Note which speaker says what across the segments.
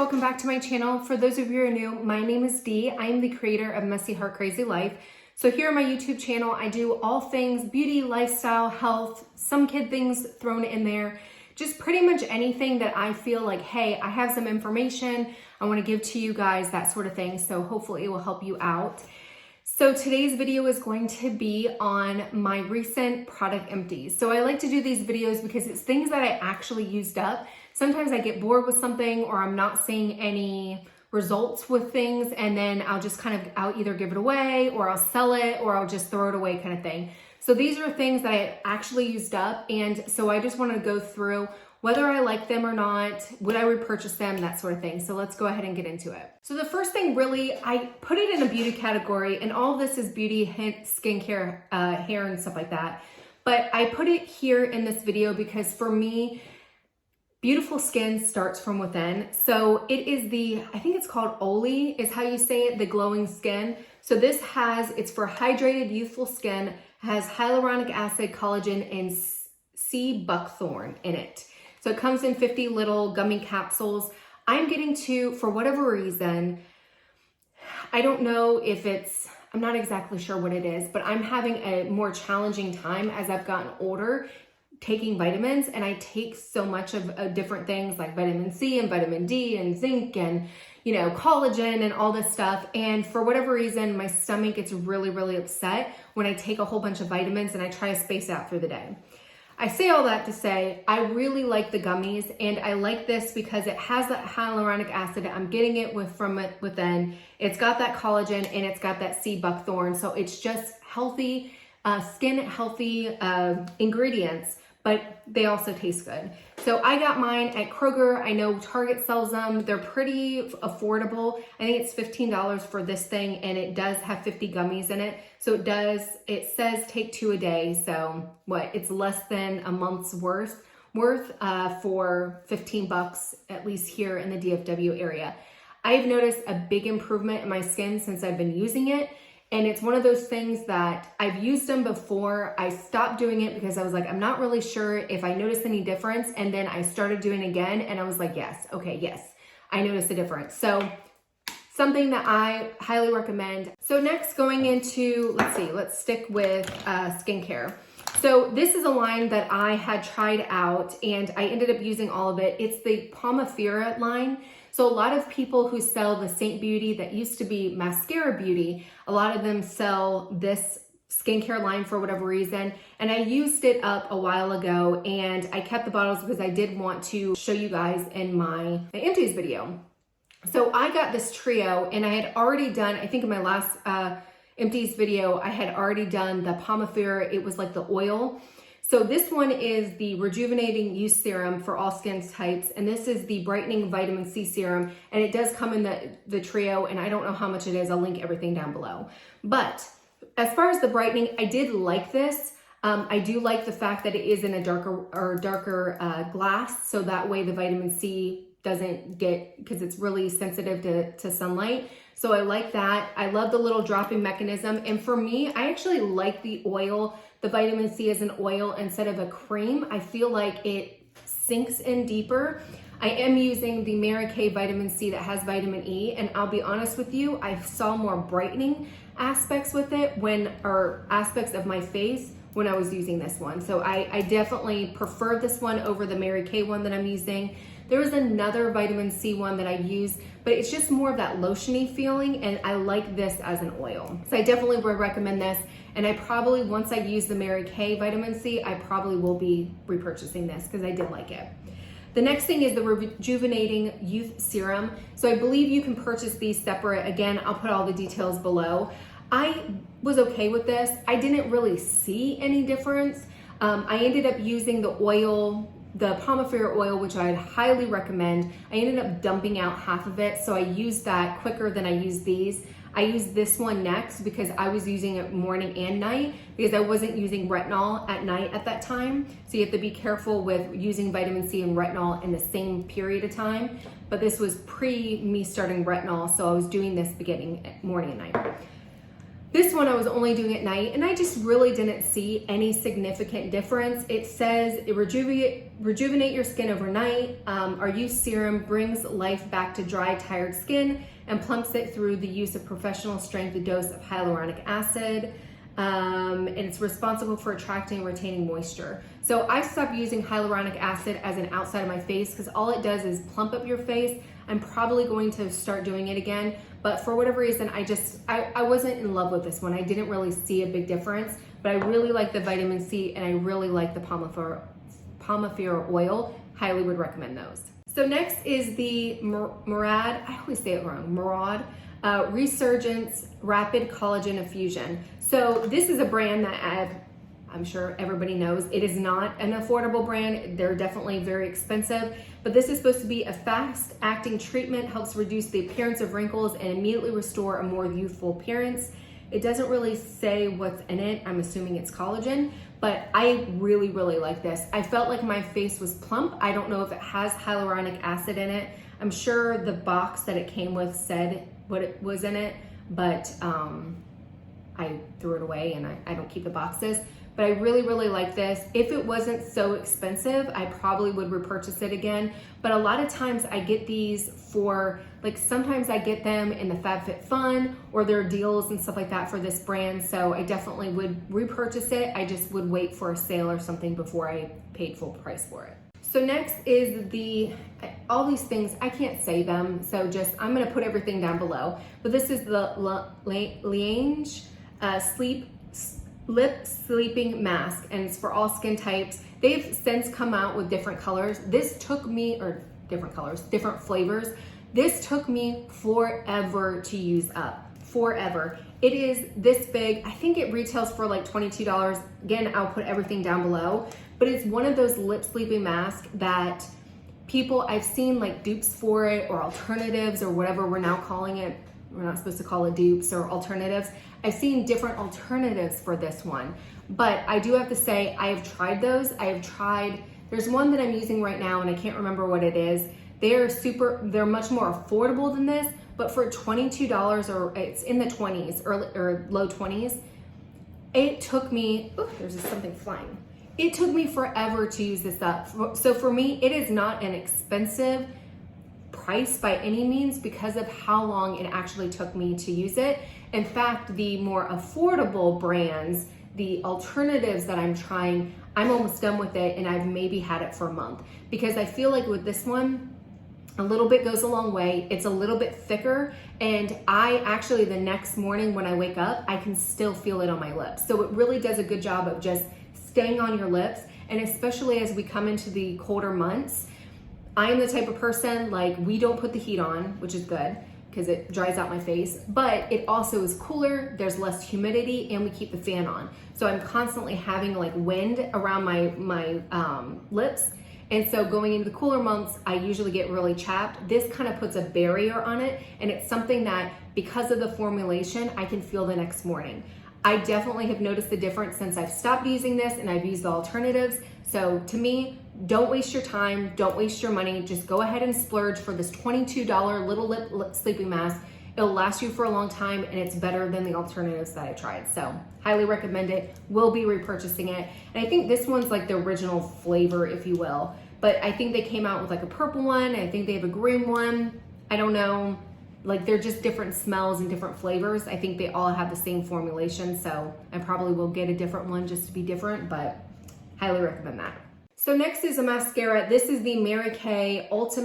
Speaker 1: welcome back to my channel. For those of you who are new, my name is Dee. I am the creator of Messy Heart Crazy Life. So here on my YouTube channel, I do all things beauty, lifestyle, health, some kid things thrown in there. Just pretty much anything that I feel like, hey, I have some information I want to give to you guys, that sort of thing. So hopefully it will help you out. So today's video is going to be on my recent product empties. So I like to do these videos because it's things that I actually used up. Sometimes I get bored with something or I'm not seeing any results with things, and then I'll either give it away or I'll sell it or I'll just throw it away kind of thing. So these are things that I actually used up, and so I just want to go through whether I like them or not, would I repurchase them, that sort of thing. So let's go ahead and get into it. So the first thing, really, I put it in a beauty category, and all of this is beauty, skincare, hair and stuff like that. But I put it here in this video because for me, beautiful skin starts from within. So it is I think it's called Oli is how you say it, the glowing skin. So this it's for hydrated, youthful skin, has hyaluronic acid, collagen, and sea buckthorn in it. So it comes in 50 little gummy capsules. I'm getting for whatever reason, I don't know if I'm not exactly sure what it is, but I'm having a more challenging time as I've gotten older taking vitamins, and I take so much of different things like vitamin C and vitamin D and zinc and, collagen and all this stuff. And for whatever reason, my stomach gets really, really upset when I take a whole bunch of vitamins and I try to space out through the day. I say all that to say, I really like the gummies, and I like this because it has that hyaluronic acid. I'm getting it from within. It's got that collagen and it's got that sea buckthorn. So it's just healthy, skin healthy ingredients, but they also taste good. So I got mine at Kroger. I know Target sells them. They're pretty affordable. I think it's $15 for this thing, and it does have 50 gummies in it. So it says take 2 a day. So it's less than a month's worth for 15 bucks, at least here in the DFW area. I've noticed a big improvement in my skin since I've been using it. And it's one of those things that I've used them before. I stopped doing it because I was like, I'm not really sure if I noticed any difference. And then I started doing it again, and I was like, yes, I noticed a difference. So something that I highly recommend. So next, going into, let's stick with skincare. So this is a line that I had tried out, and I ended up using all of it. It's the Pomifera line. So a lot of people who sell the Saint Beauty that used to be Mascara Beauty, a lot of them sell this skincare line for whatever reason. And I used it up a while ago, and I kept the bottles because I did want to show you guys in my empties video. So I got this trio, and I had already done, I think in my last empties video, I had already done the Pomifera. It was like the oil. So this one is the Rejuvenating Youth Serum for all skin types, and this is the Brightening Vitamin C Serum, and it does come in the trio, and I don't know how much it is. I'll link everything down below. But as far as the brightening, I did like this. I do like the fact that it is in a darker glass, so that way the vitamin C doesn't because it's really sensitive to sunlight. So I like that. I love the little dropping mechanism, and for me, I actually like the oil. The vitamin C as an oil instead of a cream. I feel like it sinks in deeper. I am using the Mary Kay vitamin C that has vitamin E, and I'll be honest with you, I saw more brightening aspects with it or aspects of my face when I was using this one. So I definitely prefer this one over the Mary Kay one that I'm using. There was another vitamin C one that I use, but it's just more of that lotiony feeling, and I like this as an oil. So I definitely would recommend this, and I probably, once I use the Mary Kay vitamin C, I probably will be repurchasing this because I did like it. The next thing is the Rejuvenating Youth Serum. So I believe you can purchase these separate. Again, I'll put all the details below. I was okay with this. I didn't really see any difference. I ended up using the oil, the Pomifera oil, which I'd highly recommend. I ended up dumping out half of it, so I used that quicker than I used these. I used this one next because I was using it morning and night because I wasn't using retinol at night at that time. So you have to be careful with using vitamin C and retinol in the same period of time. But this was pre me starting retinol, so I was doing this beginning morning and night. This one I was only doing at night, and I just really didn't see any significant difference. It says it rejuvenate your skin overnight. Our youth serum brings life back to dry, tired skin and plumps it through the use of professional strength dose of hyaluronic acid. And it's responsible for attracting and retaining moisture. So I stopped using hyaluronic acid as an outside of my face because all it does is plump up your face. I'm probably going to start doing it again, but for whatever reason, I wasn't in love with this one. I didn't really see a big difference, but I really like the vitamin C and I really like the Palmifera oil. Highly would recommend those. So next is the Murad, I always say it wrong, Murad Resurgence Rapid Collagen Infusion. So this is a brand that I'm sure everybody knows. It is not an affordable brand. They're definitely very expensive, but this is supposed to be a fast acting treatment, helps reduce the appearance of wrinkles and immediately restore a more youthful appearance. It doesn't really say what's in it. I'm assuming it's collagen, but I really, really like this. I felt like my face was plump. I don't know if it has hyaluronic acid in it. I'm sure the box that it came with said what it was in it, but I threw it away and I don't keep the boxes. But I really, really like this. If it wasn't so expensive, I probably would repurchase it again. But a lot of times I get these for, like sometimes I get them in the FabFitFun or there are deals and stuff like that for this brand. So I definitely would repurchase it. I just would wait for a sale or something before I paid full price for it. So next is all these things, I can't say them. So I'm gonna put everything down below. But this is the Liange Lip Sleeping Mask, and it's for all skin types. They've since come out with different colors. This took me, or different colors, different flavors. This took me forever to use up, forever. It is this big. I think it retails for like $22. Again, I'll put everything down below, but it's one of those lip sleeping masks that I've seen like dupes for it or alternatives or whatever we're now calling it. We're not supposed to call it dupes or alternatives. I've seen different alternatives for this one, but I do have to say I have tried those. There's one that I'm using right now and I can't remember what it is. They're much more affordable than this, but for $22 or it's in the 20s or low 20s, it took me, there's just something flying. It took me forever to use this up. So for me, it is not an expensive price by any means because of how long it actually took me to use it. In fact, the more affordable brands, the alternatives that I'm trying, I'm almost done with it and I've maybe had it for a month because I feel like with this one, a little bit goes a long way. It's a little bit thicker and I actually the next morning when I wake up, I can still feel it on my lips. So it really does a good job of just staying on your lips, and especially as we come into the colder months, I am the type of person, like we don't put the heat on, which is good because it dries out my face, but it also is cooler, there's less humidity, and we keep the fan on. So I'm constantly having like wind around my lips. And so going into the cooler months, I usually get really chapped. This kind of puts a barrier on it, and it's something that because of the formulation, I can feel the next morning. I definitely have noticed the difference since I've stopped using this and I've used the alternatives. So to me, don't waste your time, don't waste your money, just go ahead and splurge for this $22 little lip sleeping mask. It'll last you for a long time and it's better than the alternatives that I tried. So highly recommend it, will be repurchasing it. And I think this one's like the original flavor, if you will. But I think they came out with like a purple one, I think they have a green one, I don't know. Like they're just different smells and different flavors. I think they all have the same formulation, so I probably will get a different one just to be different, but highly recommend that. So next is a mascara. This is the Mary Kay This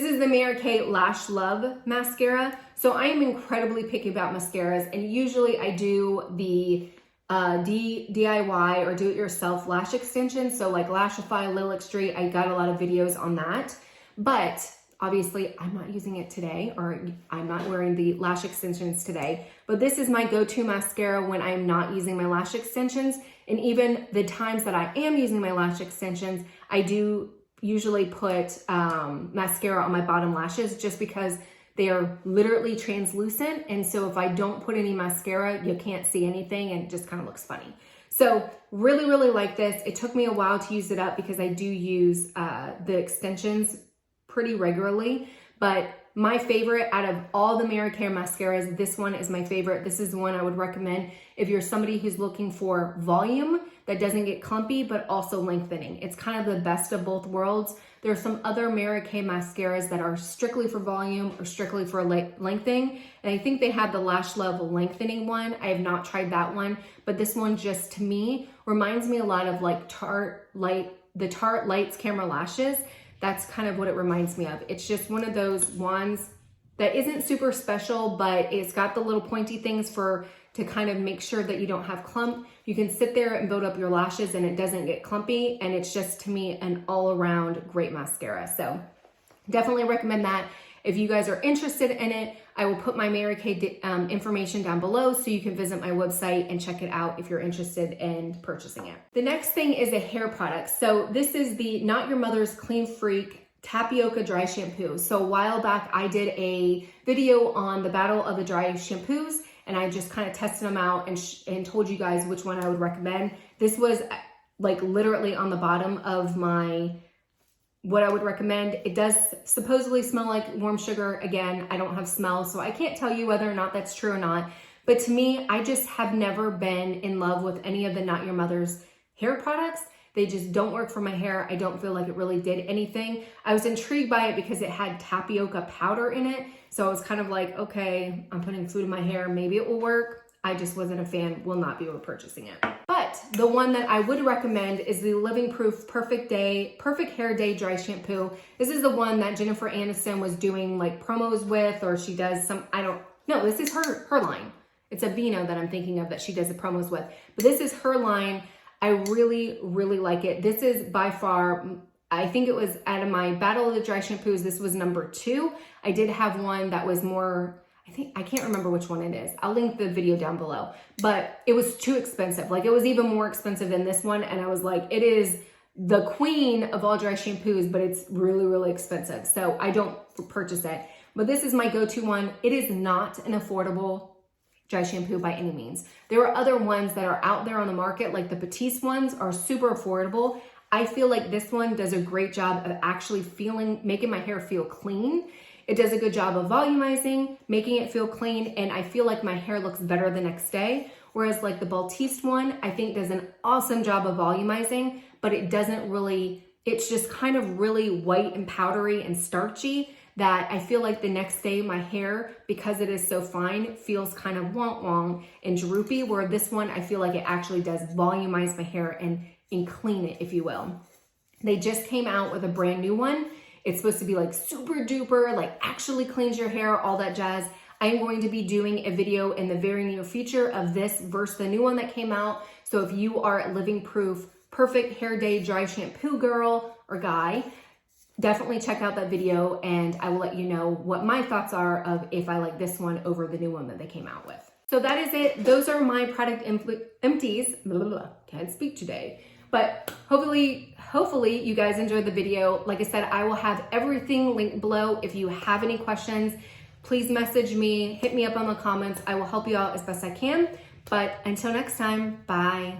Speaker 1: is the Mary Kay Lash Love Mascara. So I am incredibly picky about mascaras, and usually I do the DIY or do-it-yourself lash extensions. So like Lashify, Lilac Street, I got a lot of videos on that, but obviously, I'm not using it today, or I'm not wearing the lash extensions today, but this is my go-to mascara when I'm not using my lash extensions. And even the times that I am using my lash extensions, I do usually put mascara on my bottom lashes just because they are literally translucent. And so if I don't put any mascara, you can't see anything and it just kind of looks funny. So really, really like this. It took me a while to use it up because I do use the extensions pretty regularly, but my favorite out of all the Mary Kay mascaras, this one is my favorite. This is the one I would recommend if you're somebody who's looking for volume that doesn't get clumpy, but also lengthening. It's kind of the best of both worlds. There are some other Mary Kay mascaras that are strictly for volume or strictly for lengthening. And I think they have the lash level lengthening one. I have not tried that one, but this one just to me reminds me a lot of like the Tarte Lights Camera Lashes. That's kind of what it reminds me of. It's just one of those wands that isn't super special, but it's got the little pointy things to kind of make sure that you don't have clump. You can sit there and build up your lashes and it doesn't get clumpy. And it's just, to me, an all around great mascara. So definitely recommend that. If you guys are interested in it, I will put my Mary Kay information down below so you can visit my website and check it out if you're interested in purchasing it. The next thing is a hair product. So this is the Not Your Mother's Clean Freak Tapioca Dry Shampoo. So a while back, I did a video on the battle of the dry shampoos, and I just kind of tested them out and told you guys which one I would recommend. This was like literally on the bottom of what I would recommend. It does supposedly smell like warm sugar. Again, I don't have smell, so I can't tell you whether or not that's true or not. But to me, I just have never been in love with any of the Not Your Mother's hair products. They just don't work for my hair. I don't feel like it really did anything. I was intrigued by it because it had tapioca powder in it. So I was kind of like, okay, I'm putting food in my hair. Maybe it will work. I just wasn't a fan, will not be purchasing it. But the one that I would recommend is the Living Proof Perfect Hair Day Dry Shampoo. This is the one that Jennifer Aniston was doing like promos with, or she does some, no, this is her line. It's a Vino that I'm thinking of that she does the promos with. But this is her line. I really, really like it. This is by far, I think it was out of my Battle of the Dry Shampoos, this was number 2. I did have one that was more, I can't remember which one it is. I'll link the video down below, but it was too expensive. Like it was even more expensive than this one. And I was like, it is the queen of all dry shampoos, but it's really, really expensive. So I don't purchase it, but this is my go-to one. It is not an affordable dry shampoo by any means. There are other ones that are out there on the market, like the EMPTIES ones are super affordable. I feel like this one does a great job of actually making my hair feel clean. It does a good job of volumizing, making it feel clean, and I feel like my hair looks better the next day. Whereas like the EMPTIES one, I think does an awesome job of volumizing, but it doesn't really, it's just kind of really white and powdery and starchy that I feel like the next day my hair, because it is so fine, feels kind of wonk and droopy, where this one, I feel like it actually does volumize my hair and clean it, if you will. They just came out with a brand new one. It's supposed to be like super duper, like actually cleans your hair, all that jazz. I'm going to be doing a video in the very near future of this versus the new one that came out. So if you are a Living Proof Perfect Hair Day Dry Shampoo girl or guy, definitely check out that video and I will let you know what my thoughts are of if I like this one over the new one that they came out with. So that is it. Those are my product empties. Can't speak today. But hopefully you guys enjoyed the video. Like I said, I will have everything linked below. If you have any questions, please message me, hit me up on the comments. I will help you out as best I can. But until next time, bye.